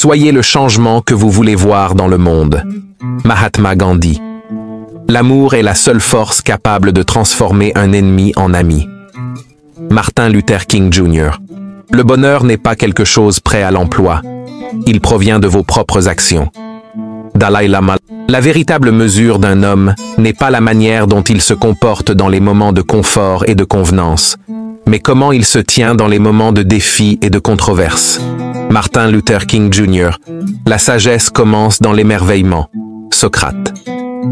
Soyez le changement que vous voulez voir dans le monde. Mahatma Gandhi. L'amour est la seule force capable de transformer un ennemi en ami. Martin Luther King Jr. Le bonheur n'est pas quelque chose prêt à l'emploi. Il provient de vos propres actions. Dalai Lama. La véritable mesure d'un homme n'est pas la manière dont il se comporte dans les moments de confort et de convenance, mais comment il se tient dans les moments de défi et de controverse. Martin Luther King Jr. La sagesse commence dans l'émerveillement. Socrate.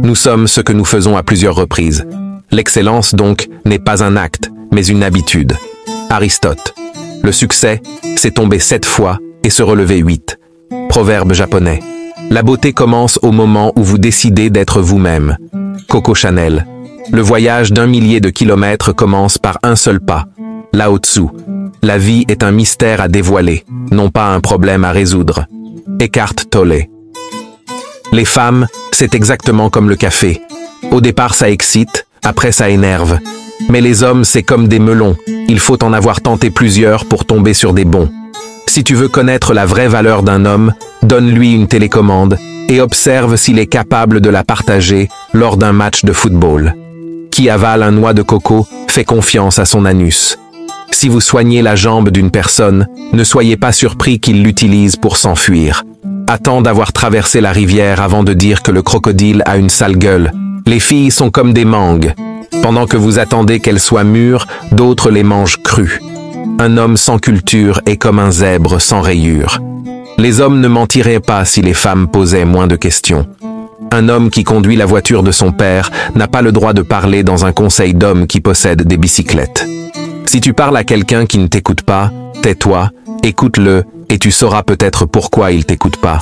Nous sommes ce que nous faisons à plusieurs reprises. L'excellence, donc, n'est pas un acte, mais une habitude. Aristote. Le succès, c'est tomber 7 fois et se relever 8. Proverbe japonais. La beauté commence au moment où vous décidez d'être vous-même. Coco Chanel. Le voyage d'1 millier de kilomètres commence par un seul pas. Lao Tzu. La vie est un mystère à dévoiler, non pas un problème à résoudre. Eckhart Tolle. Les femmes, c'est exactement comme le café. Au départ, ça excite, après ça énerve. Mais les hommes, c'est comme des melons. Il faut en avoir tenté plusieurs pour tomber sur des bons. Si tu veux connaître la vraie valeur d'un homme, donne-lui une télécommande et observe s'il est capable de la partager lors d'un match de football. Qui avale un noix de coco fait confiance à son anus. Si vous soignez la jambe d'une personne, ne soyez pas surpris qu'il l'utilise pour s'enfuir. Attends d'avoir traversé la rivière avant de dire que le crocodile a une sale gueule. Les filles sont comme des mangues. Pendant que vous attendez qu'elles soient mûres, d'autres les mangent crues. Un homme sans culture est comme un zèbre sans rayures. Les hommes ne mentiraient pas si les femmes posaient moins de questions. Un homme qui conduit la voiture de son père n'a pas le droit de parler dans un conseil d'hommes qui possèdent des bicyclettes. Si tu parles à quelqu'un qui ne t'écoute pas, tais-toi, écoute-le, et tu sauras peut-être pourquoi il t'écoute pas.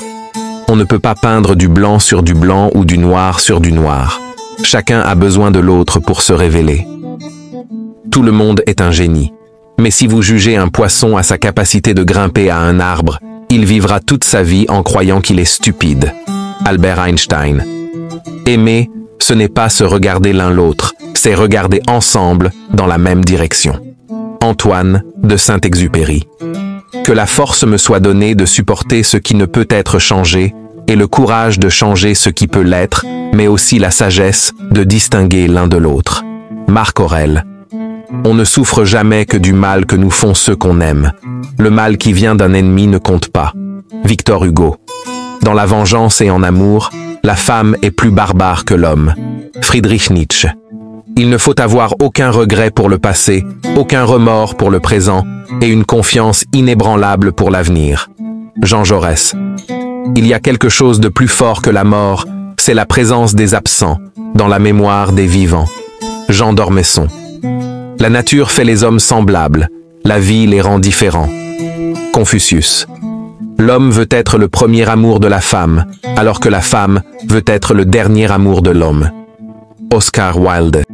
On ne peut pas peindre du blanc sur du blanc ou du noir sur du noir. Chacun a besoin de l'autre pour se révéler. Tout le monde est un génie. Mais si vous jugez un poisson à sa capacité de grimper à un arbre, il vivra toute sa vie en croyant qu'il est stupide. Albert Einstein. Aimer, ce n'est pas se regarder l'un l'autre, c'est regarder ensemble dans la même direction. Antoine de Saint-Exupéry. Que la force me soit donnée de supporter ce qui ne peut être changé, et le courage de changer ce qui peut l'être, mais aussi la sagesse de distinguer l'un de l'autre. Marc Aurèle. On ne souffre jamais que du mal que nous font ceux qu'on aime. Le mal qui vient d'un ennemi ne compte pas. Victor Hugo. Dans la vengeance et en amour, la femme est plus barbare que l'homme. Friedrich Nietzsche. Il ne faut avoir aucun regret pour le passé, aucun remords pour le présent, et une confiance inébranlable pour l'avenir. Jean Jaurès. Il y a quelque chose de plus fort que la mort, c'est la présence des absents, dans la mémoire des vivants. Jean d'Ormesson. La nature fait les hommes semblables, la vie les rend différents. Confucius. L'homme veut être le premier amour de la femme, alors que la femme veut être le dernier amour de l'homme. Oscar Wilde.